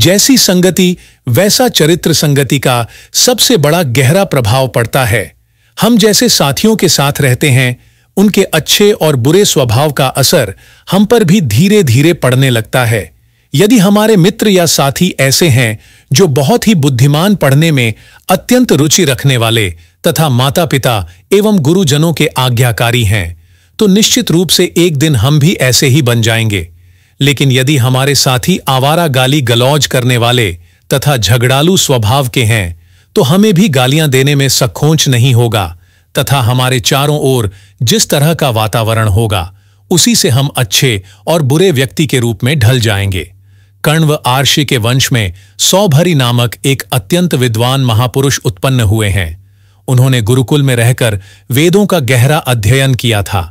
जैसी संगति वैसा चरित्र संगति का सबसे बड़ा गहरा प्रभाव पड़ता है। हम जैसे साथियों के साथ रहते हैं, उनके अच्छे और बुरे स्वभाव का असर हम पर भी धीरे धीरे पड़ने लगता है। यदि हमारे मित्र या साथी ऐसे हैं जो बहुत ही बुद्धिमान, पढ़ने में अत्यंत रुचि रखने वाले तथा माता पिता एवं गुरुजनों के आज्ञाकारी हैं, तो निश्चित रूप से एक दिन हम भी ऐसे ही बन जाएंगे। लेकिन यदि हमारे साथी आवारा, गाली गलौज करने वाले तथा झगड़ालू स्वभाव के हैं, तो हमें भी गालियां देने में संकोच नहीं होगा तथा हमारे चारों ओर जिस तरह का वातावरण होगा, उसी से हम अच्छे और बुरे व्यक्ति के रूप में ढल जाएंगे। कर्ण व आर्षि के वंश में सौभरी नामक एक अत्यंत विद्वान महापुरुष उत्पन्न हुए हैं। उन्होंने गुरुकुल में रहकर वेदों का गहरा अध्ययन किया था।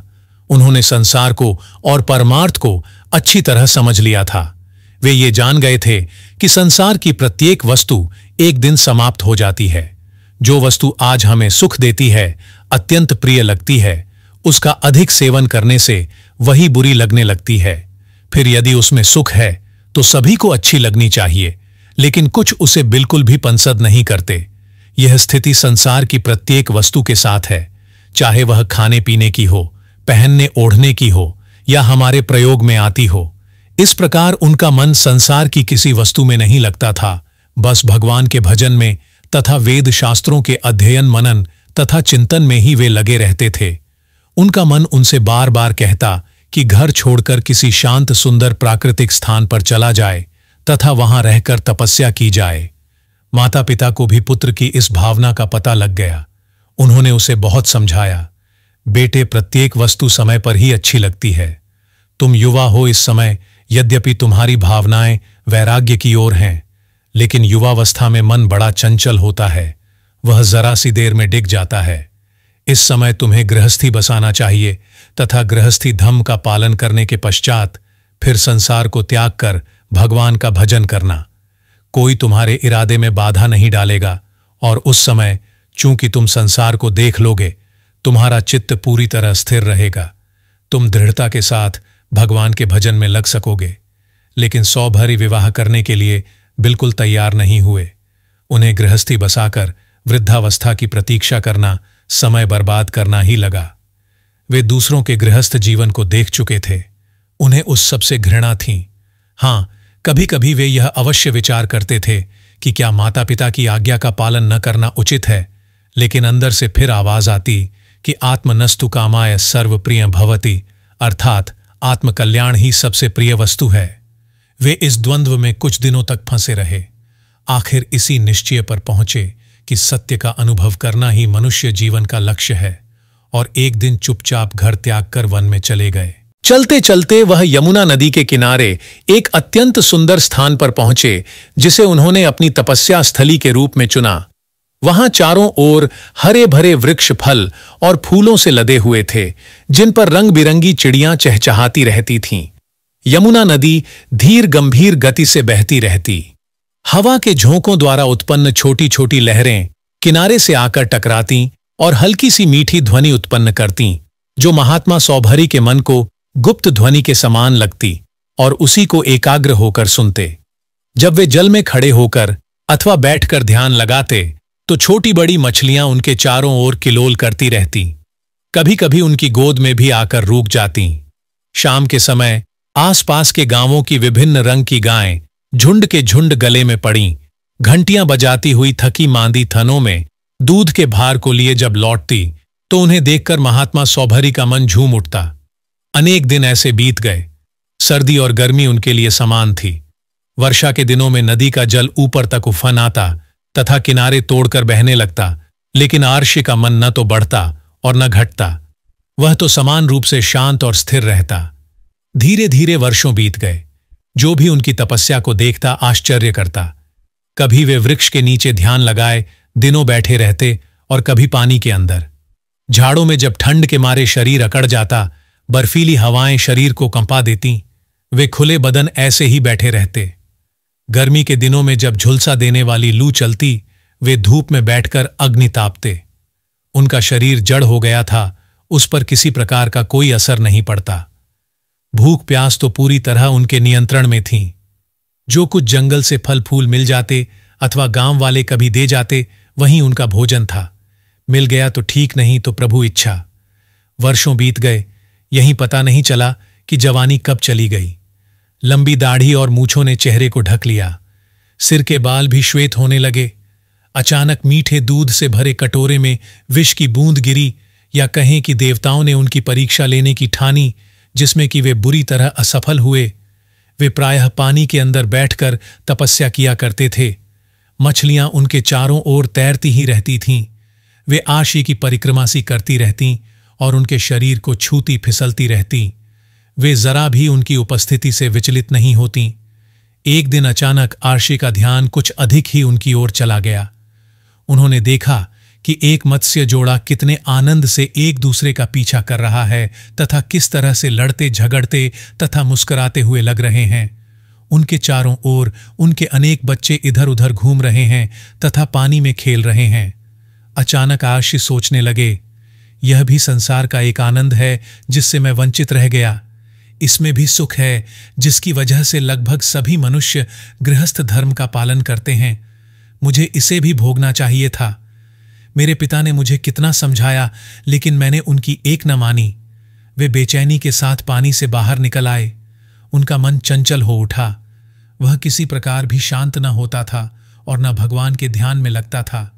उन्होंने संसार को और परमार्थ को अच्छी तरह समझ लिया था। वे ये जान गए थे कि संसार की प्रत्येक वस्तु एक दिन समाप्त हो जाती है। जो वस्तु आज हमें सुख देती है, अत्यंत प्रिय लगती है, उसका अधिक सेवन करने से वही बुरी लगने लगती है। फिर यदि उसमें सुख है तो सभी को अच्छी लगनी चाहिए, लेकिन कुछ उसे बिल्कुल भी पसंद नहीं करते। यह स्थिति संसार की प्रत्येक वस्तु के साथ है, चाहे वह खाने पीने की हो, पहनने ओढ़ने की हो या हमारे प्रयोग में आती हो। इस प्रकार उनका मन संसार की किसी वस्तु में नहीं लगता था, बस भगवान के भजन में तथा वेद शास्त्रों के अध्ययन, मनन तथा चिंतन में ही वे लगे रहते थे। उनका मन उनसे बार बार कहता कि घर छोड़कर किसी शांत सुंदर प्राकृतिक स्थान पर चला जाए तथा वहां रहकर तपस्या की जाए। माता पिता को भी पुत्र की इस भावना का पता लग गया। उन्होंने उसे बहुत समझाया, बेटे, प्रत्येक वस्तु समय पर ही अच्छी लगती है। तुम युवा हो इस समय, यद्यपि तुम्हारी भावनाएं वैराग्य की ओर हैं, लेकिन युवावस्था में मन बड़ा चंचल होता है, वह जरा सी देर में डिग जाता है। इस समय तुम्हें गृहस्थी बसाना चाहिए तथा गृहस्थी धर्म का पालन करने के पश्चात फिर संसार को त्याग कर भगवान का भजन करना। कोई तुम्हारे इरादे में बाधा नहीं डालेगा और उस समय चूंकि तुम संसार को देख लोगे, तुम्हारा चित्त पूरी तरह स्थिर रहेगा। तुम दृढ़ता के साथ भगवान के भजन में लग सकोगे। लेकिन सौभरी विवाह करने के लिए बिल्कुल तैयार नहीं हुए। उन्हें गृहस्थी बसाकर वृद्धावस्था की प्रतीक्षा करना समय बर्बाद करना ही लगा। वे दूसरों के गृहस्थ जीवन को देख चुके थे। उन्हें उस सब से घृणा थी। हाँ, कभी कभी वे यह अवश्य विचार करते थे कि क्या माता पिता की आज्ञा का पालन न करना उचित है, लेकिन अंदर से फिर आवाज आती कि आत्मनस्तु कामाय सर्व प्रिय भवति, अर्थात आत्मकल्याण ही सबसे प्रिय वस्तु है। वे इस द्वंद्व में कुछ दिनों तक फंसे रहे। आखिर इसी निश्चय पर पहुंचे कि सत्य का अनुभव करना ही मनुष्य जीवन का लक्ष्य है, और एक दिन चुपचाप घर त्याग कर वन में चले गए। चलते चलते वह यमुना नदी के किनारे एक अत्यंत सुंदर स्थान पर पहुंचे, जिसे उन्होंने अपनी तपस्या स्थली के रूप में चुना। वहां चारों ओर हरे भरे वृक्ष, फल और फूलों से लदे हुए थे, जिन पर रंग बिरंगी चिड़ियां चहचहाती रहती थीं। यमुना नदी धीर गंभीर गति से बहती रहती। हवा के झोंकों द्वारा उत्पन्न छोटी छोटी लहरें किनारे से आकर टकराती और हल्की सी मीठी ध्वनि उत्पन्न करती, जो महात्मा सौभरी के मन को गुप्त ध्वनि के समान लगती और उसी को एकाग्र होकर सुनते। जब वे जल में खड़े होकर अथवा बैठकर ध्यान लगाते, तो छोटी बड़ी मछलियां उनके चारों ओर किलोल करती रहती। कभी कभी उनकी गोद में भी आकर रुक जाती। शाम के समय आसपास के गांवों की विभिन्न रंग की गायें झुंड के झुंड गले में पड़ी, घंटियां बजाती हुई थकी मांदी थनों में दूध के भार को लिए जब लौटती, तो उन्हें देखकर महात्मा सौभरी का मन झूम उठता। अनेक दिन ऐसे बीत गए। सर्दी और गर्मी उनके लिए समान थी। वर्षा के दिनों में नदी का जल ऊपर तक उफन आता तथा किनारे तोड़कर बहने लगता, लेकिन आर्षि का मन न तो बढ़ता और न घटता। वह तो समान रूप से शांत और स्थिर रहता। धीरे धीरे वर्षों बीत गए। जो भी उनकी तपस्या को देखता आश्चर्य करता। कभी वे वृक्ष के नीचे ध्यान लगाए दिनों बैठे रहते और कभी पानी के अंदर। झाड़ों में जब ठंड के मारे शरीर अकड़ जाता, बर्फीली हवाएं शरीर को कंपा देती, वे खुले बदन ऐसे ही बैठे रहते। गर्मी के दिनों में जब झुलसा देने वाली लू चलती, वे धूप में बैठकर अग्नि तापते। उनका शरीर जड़ हो गया था, उस पर किसी प्रकार का कोई असर नहीं पड़ता। भूख प्यास तो पूरी तरह उनके नियंत्रण में थी। जो कुछ जंगल से फल फूल मिल जाते अथवा गांव वाले कभी दे जाते वहीं उनका भोजन था। मिल गया तो ठीक, नहीं तो प्रभु इच्छा। वर्षों बीत गए, यहीं पता नहीं चला कि जवानी कब चली गई। लंबी दाढ़ी और मूछों ने चेहरे को ढक लिया, सिर के बाल भी श्वेत होने लगे। अचानक मीठे दूध से भरे कटोरे में विष की बूंद गिरी, या कहें कि देवताओं ने उनकी परीक्षा लेने की ठानी, जिसमें कि वे बुरी तरह असफल हुए। वे प्रायः पानी के अंदर बैठकर तपस्या किया करते थे। मछलियां उनके चारों ओर तैरती ही रहती थीं। वे आशी की परिक्रमा सी करती रहतीं और उनके शरीर को छूती फिसलती रहतीं। वे जरा भी उनकी उपस्थिति से विचलित नहीं होतीं। एक दिन अचानक आशी का ध्यान कुछ अधिक ही उनकी ओर चला गया। उन्होंने देखा कि एक मत्स्य जोड़ा कितने आनंद से एक दूसरे का पीछा कर रहा है तथा किस तरह से लड़ते झगड़ते तथा मुस्कुराते हुए लग रहे हैं। उनके चारों ओर उनके अनेक बच्चे इधर उधर घूम रहे हैं तथा पानी में खेल रहे हैं। अचानक आशी सोचने लगे, यह भी संसार का एक आनंद है जिससे मैं वंचित रह गया। इसमें भी सुख है जिसकी वजह से लगभग सभी मनुष्य गृहस्थ धर्म का पालन करते हैं। मुझे इसे भी भोगना चाहिए था। मेरे पिता ने मुझे कितना समझाया, लेकिन मैंने उनकी एक न मानी। वे बेचैनी के साथ पानी से बाहर निकल आए। उनका मन चंचल हो उठा। वह किसी प्रकार भी शांत न होता था और न भगवान के ध्यान में लगता था।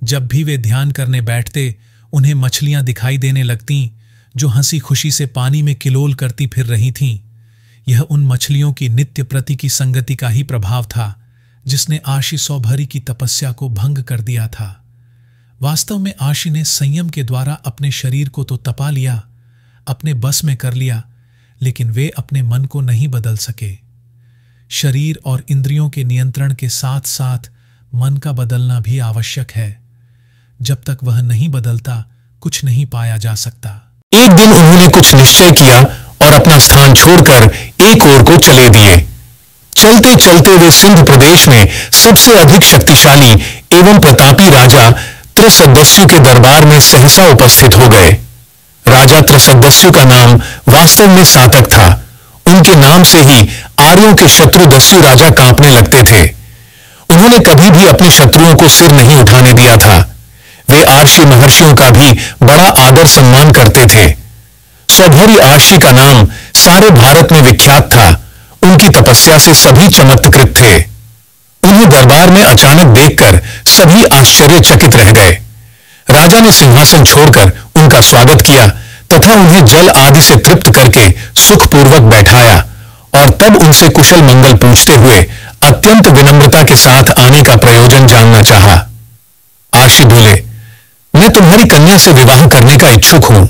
जब भी वे ध्यान करने बैठते, उन्हें मछलियां दिखाई देने लगतीं, जो हंसी खुशी से पानी में किलोल करती फिर रही थीं। यह उन मछलियों की नित्य प्रति की संगति का ही प्रभाव था, जिसने आशी सौभरी की तपस्या को भंग कर दिया था। वास्तव में आशी ने संयम के द्वारा अपने शरीर को तो तपा लिया, अपने बस में कर लिया, लेकिन वे अपने मन को नहीं बदल सके। शरीर और इंद्रियों के नियंत्रण के साथ साथ मन का बदलना भी आवश्यक है। जब तक वह नहीं बदलता, कुछ नहीं पाया जा सकता। एक दिन उन्होंने कुछ निश्चय किया और अपना स्थान छोड़कर एक ओर को चले दिए। चलते चलते वे सिंध प्रदेश में सबसे अधिक शक्तिशाली एवं प्रतापी राजा त्रिसदस्यु के दरबार में सहसा उपस्थित हो गए। राजा त्रिसदस्यु का नाम वास्तव में सातक था। उनके नाम से ही आर्यों के शत्रु दस्यु राजा कांपने लगते थे। उन्होंने कभी भी अपने शत्रुओं को सिर नहीं उठाने दिया था। वे आर्षि महर्षियों का भी बड़ा आदर सम्मान करते थे। सौभरी आर्षि का नाम सारे भारत में विख्यात था। उनकी तपस्या से सभी चमत्कृत थे। उन्हें दरबार में अचानक देखकर सभी आश्चर्यचकित रह गए। राजा ने सिंहासन छोड़कर उनका स्वागत किया तथा उन्हें जल आदि से तृप्त करके सुखपूर्वक बैठाया और तब उनसे कुशल मंगल पूछते हुए अत्यंत विनम्रता के साथ आने का प्रयोजन जानना चाहा। आर्षि बोले, मैं तुम्हारी कन्या से विवाह करने का इच्छुक हूं।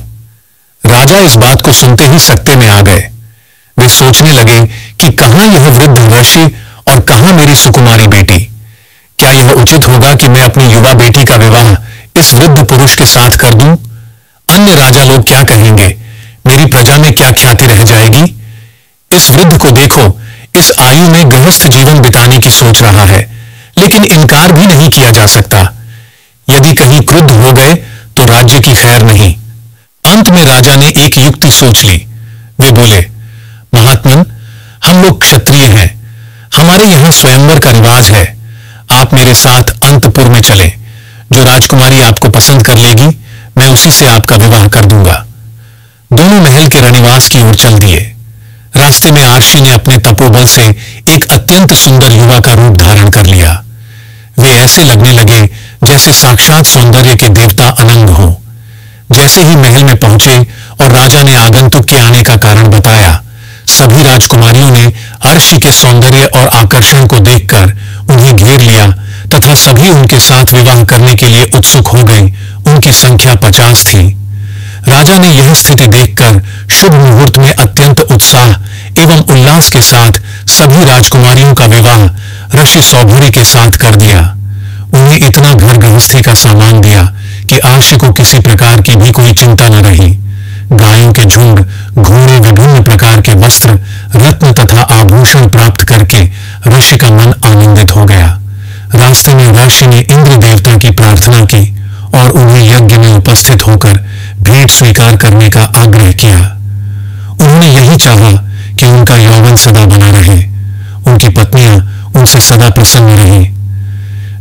राजा इस बात को सुनते ही सकते में आ गए। वे सोचने लगे कि कहां यह वृद्ध ऋषि और कहां मेरी सुकुमारी बेटी। क्या यह उचित होगा कि मैं अपनी युवा बेटी का विवाह इस वृद्ध पुरुष के साथ कर दूं? अन्य राजा लोग क्या कहेंगे? मेरी प्रजा में क्या ख्याति रह जाएगी? इस वृद्ध को देखो, इस आयु में गृहस्थ जीवन बिताने की सोच रहा है, लेकिन इनकार भी नहीं किया जा सकता। यदि कहीं क्रुद्ध हो गए तो राज्य की खैर नहीं। अंत में राजा ने एक युक्ति सोच ली। वे बोले, महात्मन, हम लोग क्षत्रिय हैं। हमारे यहां स्वयंवर का रिवाज है। आप मेरे साथ अंतपुर में चलें। जो राजकुमारी आपको पसंद कर लेगी, मैं उसी से आपका विवाह कर दूंगा। दोनों महल के रनिवास की ओर चल दिए। रास्ते में आर्षि ने अपने तपोबल से एक अत्यंत सुंदर युवा का रूप धारण कर लिया। वे ऐसे लगने लगे जैसे साक्षात सौंदर्य के देवता अनंग हों। जैसे ही महल में पहुंचे और राजा ने आगंतुक के आने का कारण बताया, सभी राजकुमारियों ने आर्षि के सौंदर्य और आकर्षण को देखकर उन्हें घेर लिया तथा सभी उनके साथ विवाह करने के लिए उत्सुक हो गई। उनकी संख्या 50 थी। राजा ने यह स्थिति देखकर शुभ मुहूर्त में अत्यंत उत्साह एवं उल्लास के साथ सभी राजकुमारियों का विवाह ऋषि सौभरी के साथ कर दिया। उन्हें इतना घर गृहस्थी का सामान दिया कि आर्षि को किसी प्रकार की भी कोई चिंता न रही। गायों के झुंड, घोड़े, विभिन्न प्रकार के वस्त्र, रत्न तथा आभूषण प्राप्त करके ऋषि का मन आनंदित हो गया। रास्ते में ऋषि ने इंद्र देवता की प्रार्थना की और उन्हें यज्ञ में उपस्थित होकर भेंट स्वीकार करने का आग्रह किया। उन्होंने यही चाहा कि उनका यौवन सदा बना रहे। उनकी पत्नियां उनसे सदा प्रसन्न रहीं।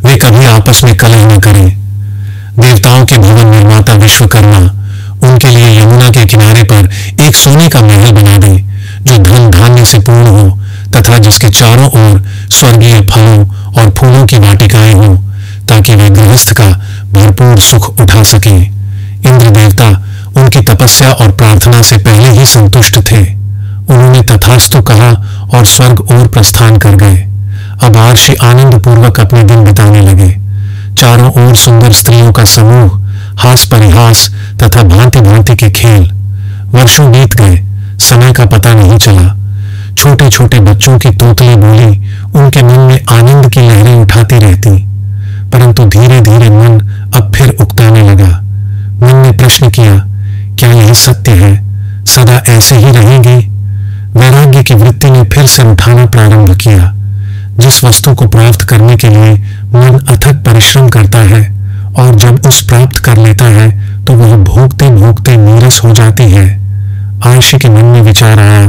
वे कभी आपस में कलह न करें। देवताओं के भवन निर्माता विश्वकर्मा उनके लिए यमुना के किनारे पर एक सोने का महल बना दे, जो धन धान्य से पूर्ण हो तथा जिसके चारों ओर स्वर्गीय फलों और फूलों की वाटिकाएं हों, ताकि वे गृहस्थ का भरपूर सुख उठा सकें। इंद्र देवता उनकी तपस्या और प्रार्थना से पहले ही संतुष्ट थे। उन्होंने तथास्तु कहा और स्वर्ग ओर प्रस्थान कर गए। अब महर्षि आनंद पूर्वक अपने दिन बिताने लगे। चारों ओर सुंदर स्त्रियों का समूह, हास परिहास तथा भांति भांति के खेल। वर्षों बीत गए, समय का पता नहीं चला। छोटे छोटे बच्चों की तोतली बोली उनके मन में आनंद की लहरें उठाती रहती, परंतु धीरे धीरे मन अब फिर उकताने लगा। मन ने प्रश्न किया, क्या यह सत्य है? सदा ऐसे ही रहेंगे? वैराग्य की वृत्ति ने फिर से उठाना प्रारंभ किया। जिस वस्तु को प्राप्त करने के लिए मन अथक परिश्रम करता है और जब उस प्राप्त कर लेता है तो वह भोगते भोगते नीरस हो जाती है। आयशी के मन में विचार आया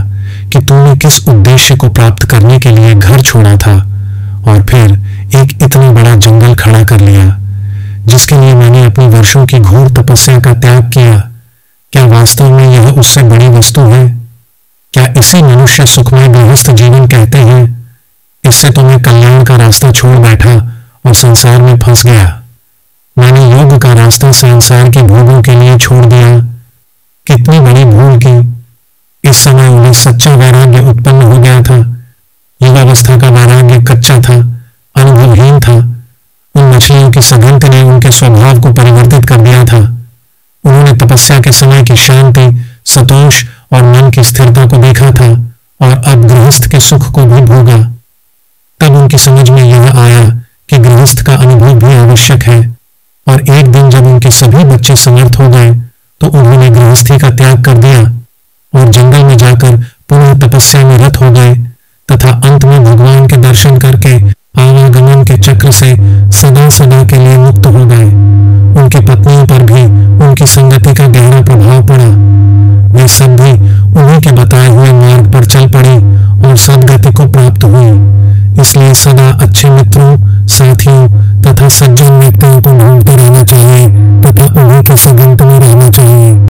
कि तूने किस उद्देश्य को प्राप्त करने के लिए घर छोड़ा था और फिर एक इतना बड़ा जंगल खड़ा कर लिया, जिसके लिए मैंने अपनी वर्षों की घोर तपस्या का त्याग किया। क्या वास्तव में यह उससे बड़ी वस्तु है? क्या इसे मनुष्य सुखमय गृहस्थ जीवन कहते हैं? इससे तो मैं कल्याण का रास्ता छोड़ बैठा और संसार में फंस गया। मैंने योग का रास्ता संसार के भोगों के लिए छोड़ दिया। कितनी बड़ी भूल की। इस समय उन्हें सच्चा वैराग्य उत्पन्न हो गया था। युवावस्था का वैराग्य कच्चा था, अनुभवहीन था। उन मछलियों की सघनत ने उनके स्वभाव को परिवर्तित कर दिया था। उन्होंने तपस्या के समय की शांति, संतोष और मन की स्थिरता को देखा था और अब गृहस्थ के सुख को भी भोगा। तब उनकी समझ में यह आया कि गृहस्थ का अनुभव भी आवश्यक है, और एक दिन जब उनके सभी बच्चे समर्थ हो गए तो उन्होंने गृहस्थी का त्याग कर दिया और जंगल में जाकर पुनः तपस्या में रत हो गए तथा अंत में भगवान के दर्शन करके आवागमन के चक्र से सदा सदा के लिए मुक्त हो गए। उनकी पत्नियों पर भी उनकी संगति का गहरा प्रभाव पड़ा। वे सब भी उन्हीं के बताए हुए मार्ग पर चल पड़ी और सद्गति को प्राप्त हुई। इसलिए सदा अच्छे मित्रों, साथियों तथा सज्जन व्यक्तियों को ढूंढते रहना चाहिए तथा उन्हीं के संगत में रहना चाहिए।